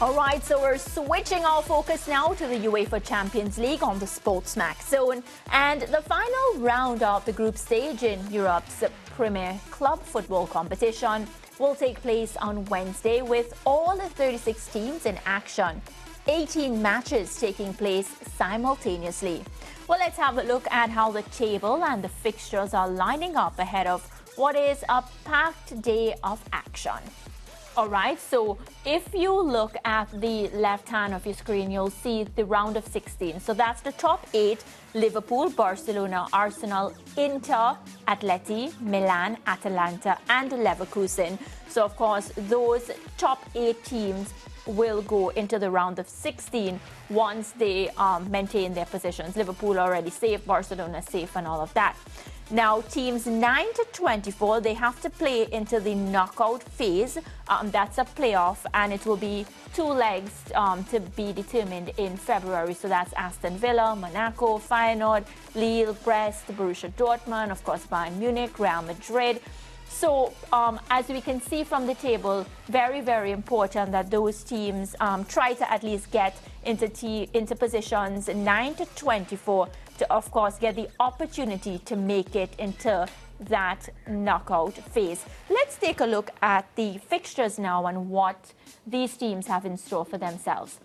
All right, so we're switching our focus now to the UEFA Champions League on the SportsMax Zone. And the final round of the group stage in Europe's premier club football competition will take place on Wednesday with all the 36 teams in action. 18 matches taking place simultaneously. Well, let's have a look at how the table and the fixtures are lining up ahead of what is a packed day of action. All right, so if you look at the left hand of your screen, you'll see the round of 16. So that's the top 8: Liverpool, Barcelona, Arsenal, Inter, Atleti, Milan, Atalanta, and Leverkusen. So, of course, those top 8 teams will go into the round of 16 once they maintain their positions. Liverpool already safe, Barcelona safe, and all of that. Now, teams 9 to 24, they have to play into the knockout phase. That's a playoff, and it will be 2 legs to be determined in February. So that's Aston Villa, Monaco, Feyenoord, Lille, Brest, Borussia Dortmund, of course, Bayern Munich, Real Madrid. So, as we can see from the table, very, very important that those teams try to at least get into positions 9 to 24 to, of course, get the opportunity to make it into that knockout phase. Let's take a look at the fixtures now and what these teams have in store for themselves.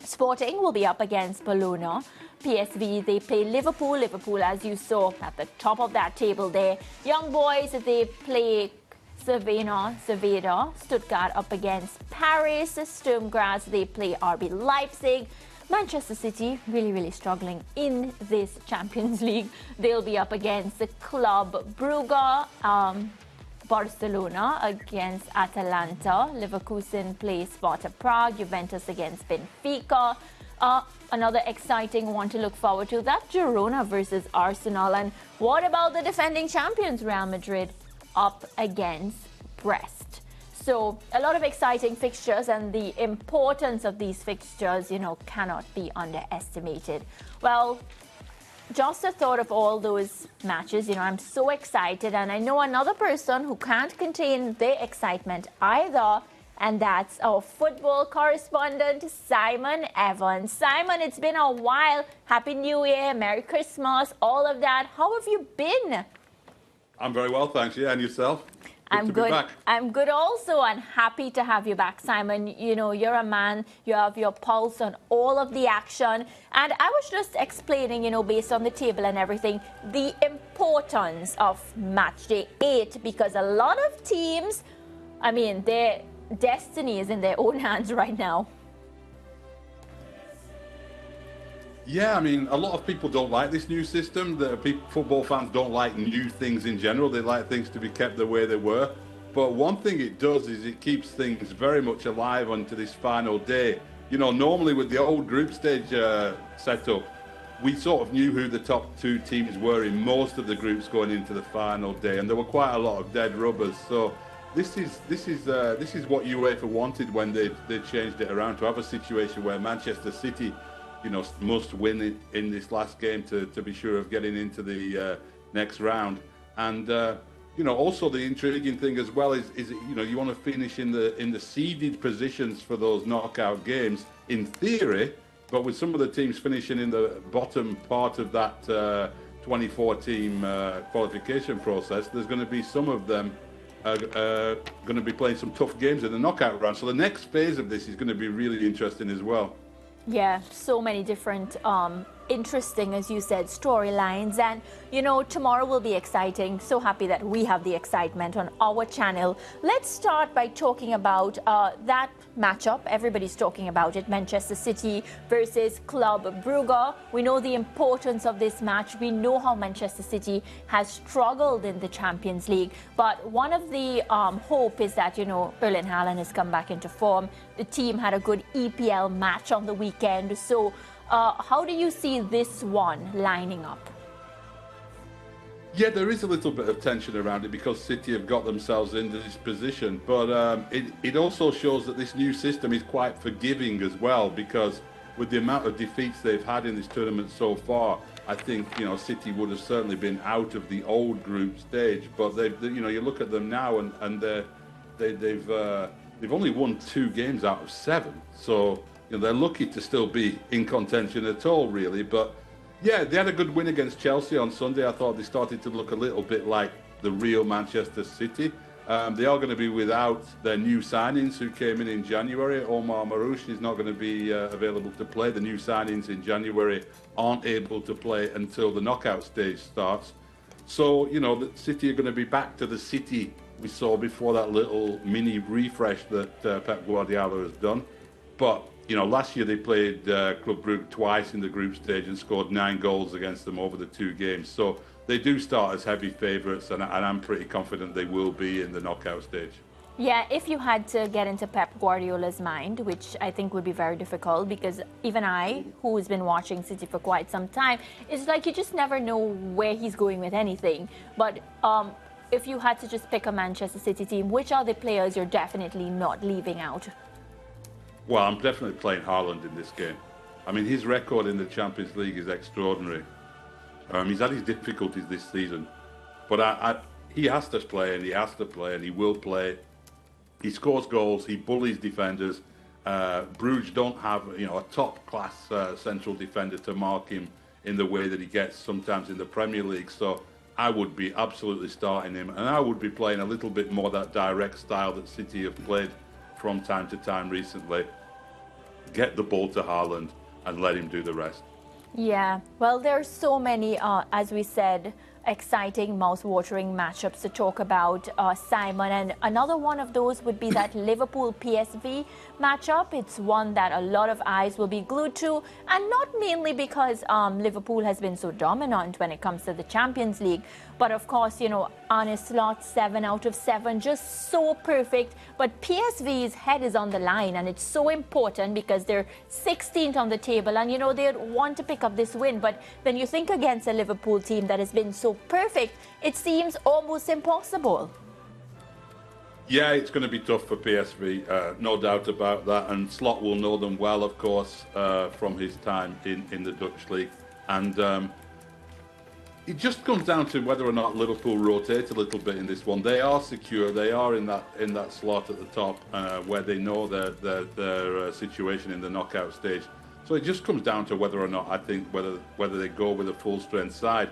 Sporting will be up against Bologna. PSV, they play Liverpool. Liverpool, as you saw, at the top of that table there. Young Boys, they play Cerveda. Stuttgart up against Paris. Sturm Graz, they play RB Leipzig. Manchester City, really, really struggling in this Champions League. They'll be up against the Club Brugge. Barcelona against Atalanta. Leverkusen plays Sparta Prague. Juventus against Benfica. Another exciting one to look forward to, that Girona versus Arsenal. And what about the defending champions, Real Madrid, up against Brest? So a lot of exciting fixtures, and the importance of these fixtures, cannot be underestimated. Well, just a thought of all those matches, I'm so excited, and I know another person who can't contain their excitement either, and that's our football correspondent, Simon Evans. Simon, it's been a while. Happy New Year, Merry Christmas, all of that. How have you been? I'm very well, thanks. Yeah, and yourself? I'm good. I'm good also, and happy to have you back, Simon. You're a man, you have your pulse on all of the action. And I was just explaining, based on the table and everything, the importance of match day 8, because a lot of teams, their destiny is in their own hands right now. Yeah, a lot of people don't like this new system. Football fans don't like new things in general. They like things to be kept the way they were. But one thing it does is it keeps things very much alive onto this final day. Normally with the old group stage setup, we sort of knew who the top 2 teams were in most of the groups going into the final day, and there were quite a lot of dead rubbers. So this is what UEFA wanted when they changed it around, to have a situation where Manchester City must win it in this last game to be sure of getting into the next round. And also the intriguing thing as well is you want to finish in the seeded positions for those knockout games in theory, but with some of the teams finishing in the bottom part of that 24-team qualification process, there's going to be some of them going to be playing some tough games in the knockout round. So the next phase of this is going to be really interesting as well. Yeah, so many different interesting, as you said, storylines. And, tomorrow will be exciting. So happy that we have the excitement on our channel. Let's start by talking about that matchup. Everybody's talking about it. Manchester City versus Club Brugge. We know the importance of this match. We know how Manchester City has struggled in the Champions League. But one of the hope is that, Erling Haaland has come back into form. The team had a good EPL match on the weekend. So how do you see this one lining up? Yeah, there is a little bit of tension around it because City have got themselves into this position. But it also shows that this new system is quite forgiving as well, because with the amount of defeats they've had in this tournament so far, I think, City would have certainly been out of the old group stage. But you look at them now, and they've only won 2 games out of 7. So they're lucky to still be in contention at all, really. But yeah, they had a good win against Chelsea on Sunday. I thought they started to look a little bit like the real Manchester City. They are going to be without their new signings who came in January. Omar Marouche is not going to be available to play. The new signings in January aren't able to play until the knockout stage starts. So, the City are going to be back to the City we saw before that little mini refresh that Pep Guardiola has done. But last year they played Club Brugge twice in the group stage and scored 9 goals against them over the 2 games. So they do start as heavy favourites, and I'm pretty confident they will be in the knockout stage. Yeah, if you had to get into Pep Guardiola's mind, which I think would be very difficult, because even I, who has been watching City for quite some time, it's like you just never know where he's going with anything. But if you had to just pick a Manchester City team, which are the players you're definitely not leaving out? Well, I'm definitely playing Haaland in this game. I mean, his record in the Champions League is extraordinary. He's had his difficulties this season, but he has to play, and he has to play, and he will play. He scores goals, he bullies defenders. Bruges don't have, a top-class central defender to mark him in the way that he gets sometimes in the Premier League. So I would be absolutely starting him, and I would be playing a little bit more that direct style that City have played from time to time recently. Get the ball to Haaland and let him do the rest. Yeah, well, there are so many, as we said, exciting, mouth-watering matchups to talk about, Simon. And another one of those would be that Liverpool-PSV matchup. It's one that a lot of eyes will be glued to, and not mainly because Liverpool has been so dominant when it comes to the Champions League, but of course, Arne Slot, 7 out of 7, just so perfect. But PSV's head is on the line, and it's so important because they're 16th on the table, and they want to pick up this win. But when you think against a Liverpool team that has been so perfect, it seems almost impossible. Yeah, it's going to be tough for PSV, no doubt about that. And Slot will know them well, of course, from his time in the Dutch league. And it just comes down to whether or not Liverpool rotate a little bit in this one. They are secure. They are in that slot at the top where they know their situation in the knockout stage. So it just comes down to whether or not, I think, whether they go with a full-strength side.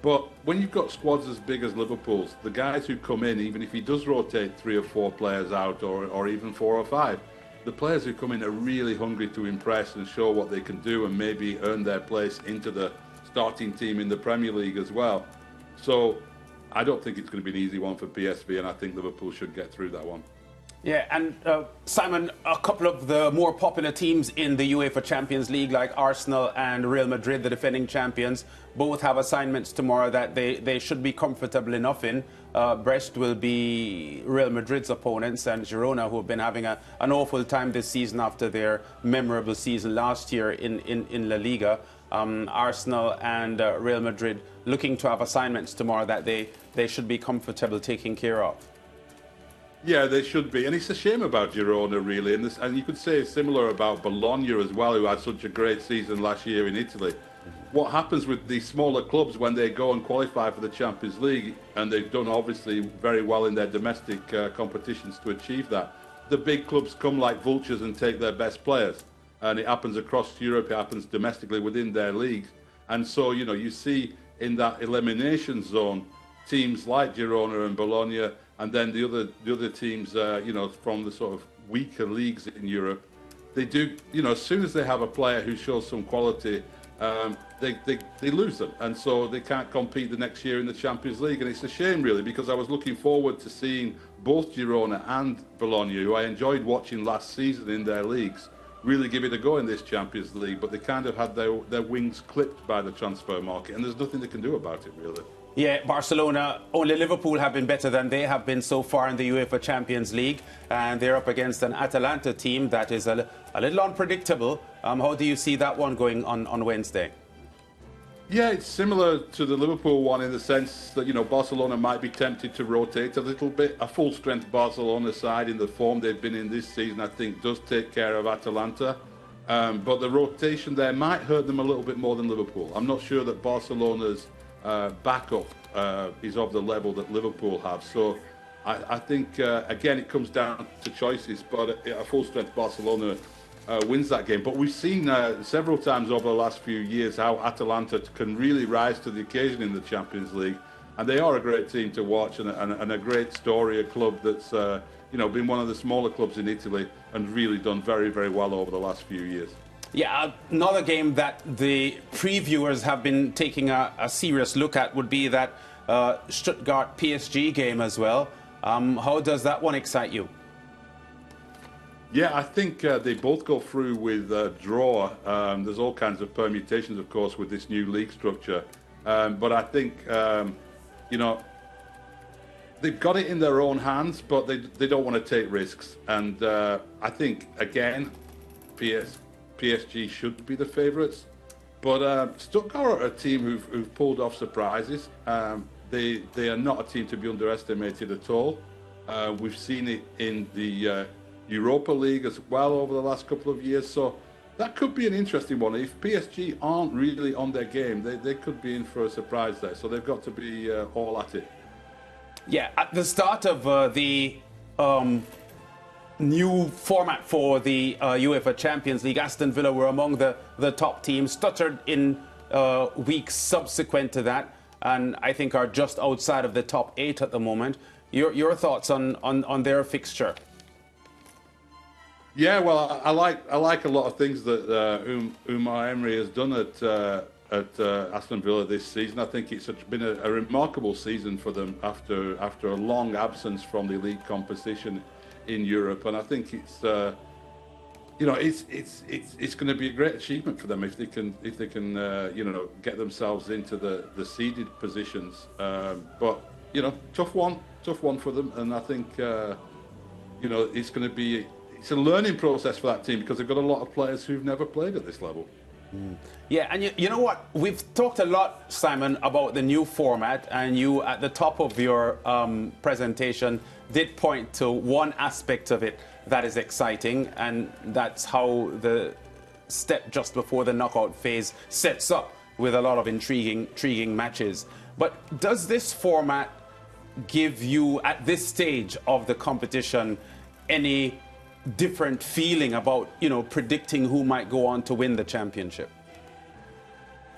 But when you've got squads as big as Liverpool's, the guys who come in, even if he does rotate 3 or 4 players out, or even 4 or 5, the players who come in are really hungry to impress and show what they can do and maybe earn their place into the starting team in the Premier League as well. So I don't think it's going to be an easy one for PSV, and I think Liverpool should get through that one. Yeah, and Simon, a couple of the more popular teams in the UEFA Champions League, like Arsenal and Real Madrid, the defending champions, both have assignments tomorrow that they should be comfortable enough in. Brest will be Real Madrid's opponents, and Girona, who have been having an awful time this season after their memorable season last year in La Liga. Arsenal and Real Madrid looking to have assignments tomorrow that they should be comfortable taking care of. Yeah, they should be. And it's a shame about Girona, really. And you could say similar about Bologna as well, who had such a great season last year in Italy. What happens with these smaller clubs when they go and qualify for the Champions League, and they've done obviously very well in their domestic competitions to achieve that, the big clubs come like vultures and take their best players. And it happens across Europe, it happens domestically within their leagues. And so, you see in that elimination zone, teams like Girona and Bologna, and then the other teams, from the sort of weaker leagues in Europe, they do, as soon as they have a player who shows some quality, they lose them, and so they can't compete the next year in the Champions League. And it's a shame, really, because I was looking forward to seeing both Girona and Bologna, who I enjoyed watching last season in their leagues, really give it a go in this Champions League. But they kind of had their wings clipped by the transfer market, and there's nothing they can do about it, really. Yeah, Barcelona, only Liverpool have been better than they have been so far in the UEFA Champions League. And they're up against an Atalanta team that is a little unpredictable. How do you see that one going on Wednesday? Yeah, it's similar to the Liverpool one in the sense that, Barcelona might be tempted to rotate a little bit. A full-strength Barcelona side in the form they've been in this season, I think, does take care of Atalanta. But the rotation there might hurt them a little bit more than Liverpool. I'm not sure that Barcelona's backup is of the level that Liverpool have. So I think, again, it comes down to choices, but a full-strength Barcelona wins that game. But we've seen several times over the last few years how Atalanta can really rise to the occasion in the Champions League. And they are a great team to watch and a great story, a club that's been one of the smaller clubs in Italy and really done very, very well over the last few years. Yeah, another game that the previewers have been taking a serious look at would be that Stuttgart PSG game as well. How does that one excite you? Yeah, I think they both go through with a draw. There's all kinds of permutations, of course, with this new league structure. But I think, they've got it in their own hands, but they don't want to take risks. And I think, again, PSG should be the favourites. But Stuttgart are a team who've pulled off surprises. They are not a team to be underestimated at all. We've seen it in the Europa League as well over the last couple of years. So that could be an interesting one. If PSG aren't really on their game, they could be in for a surprise there. So they've got to be all at it. Yeah, at the start of the new format for the UEFA Champions League, Aston Villa were among the top teams, stuttered in weeks subsequent to that, and I think are just outside of the top 8 at the moment. Your thoughts on their fixture? Yeah, well, I like a lot of things that Unai Emery has done at Aston Villa this season. I think it's been a remarkable season for them after a long absence from the elite competition in Europe, and I think it's going to be a great achievement for them if they can get themselves into the seeded positions. But tough one for them, and I think it's going to be. It's a learning process for that team because they've got a lot of players who've never played at this level. Yeah, and you know what? We've talked a lot, Simon, about the new format, and you, at the top of your presentation, did point to one aspect of it that is exciting, and that's how the step just before the knockout phase sets up with a lot of intriguing matches. But does this format give you, at this stage of the competition, any different feeling about predicting who might go on to win the championship?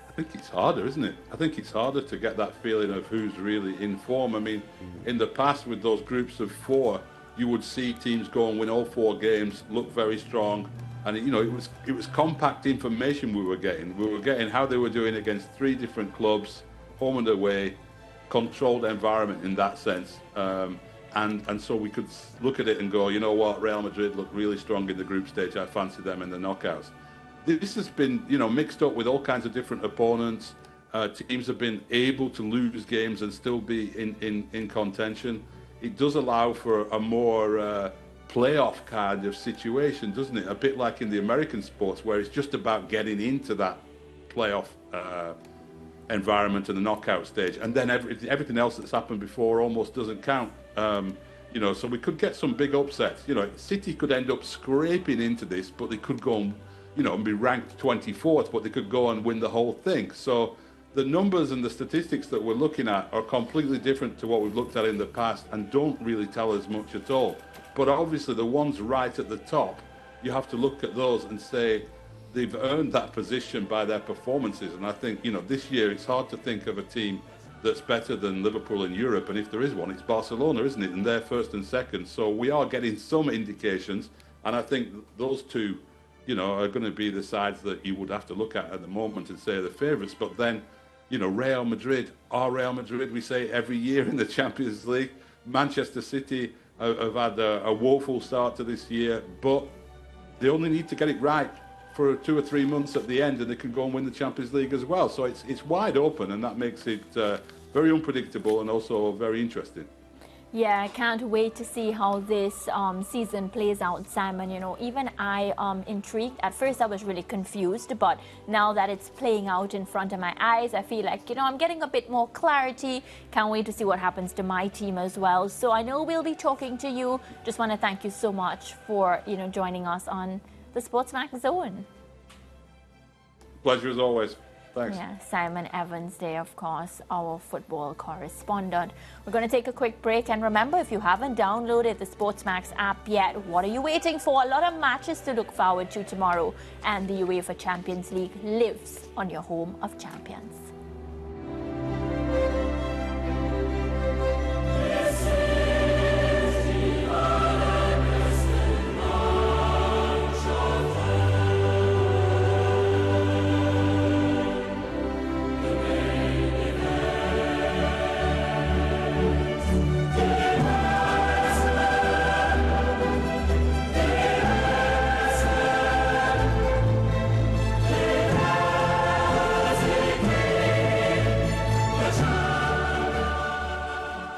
I think it's harder, isn't it? I think it's harder to get that feeling of who's really in form. I mean, in the past with those groups of 4, you would see teams go and win all 4 games, look very strong, and it was compact information we were getting. We were getting how they were doing against 3 different clubs, home and away, controlled environment in that sense. And so we could look at it and go, you know what, Real Madrid look really strong in the group stage. I fancy them in the knockouts. This has been, mixed up with all kinds of different opponents. Teams have been able to lose games and still be in contention. It does allow for a more playoff kind of situation, doesn't it? A bit like in the American sports, where it's just about getting into that playoff environment and the knockout stage, and then everything else that's happened before almost doesn't count. So we could get some big upsets. City could end up scraping into this, but they could go and be ranked 24th, but they could go and win the whole thing. So the numbers and the statistics that we're looking at are completely different to what we've looked at in the past and don't really tell us much at all. But obviously the ones right at the top, you have to look at those and say they've earned that position by their performances. And I think, this year it's hard to think of a team that's better than Liverpool in Europe, and if there is one, it's Barcelona, isn't it? And they're first and second. So we are getting some indications, and I think those two, are going to be the sides that you would have to look at the moment and say are the favourites. But then, Real Madrid, we say every year in the Champions League. Manchester City have had a woeful start to this year, but they only need to get it right for 2 or 3 months at the end, and they can go and win the Champions League as well. So it's wide open, and that makes it very unpredictable and also very interesting. Yeah, I can't wait to see how this season plays out, Simon. You know, even I am intrigued. At first, I was really confused, but now that it's playing out in front of my eyes, I feel like, you know, I'm getting a bit more clarity. Can't wait to see what happens to my team as well. So I know we'll be talking to you. Just want to thank you so much for, you know, joining us on the SportsMax Zone. Pleasure as always. Thanks. Yeah, Simon Evans there, of course, our football correspondent. We're going to take a quick break. And remember, if you haven't downloaded the SportsMax app yet, what are you waiting for? A lot of matches to look forward to tomorrow. And the UEFA Champions League lives on your home of champions.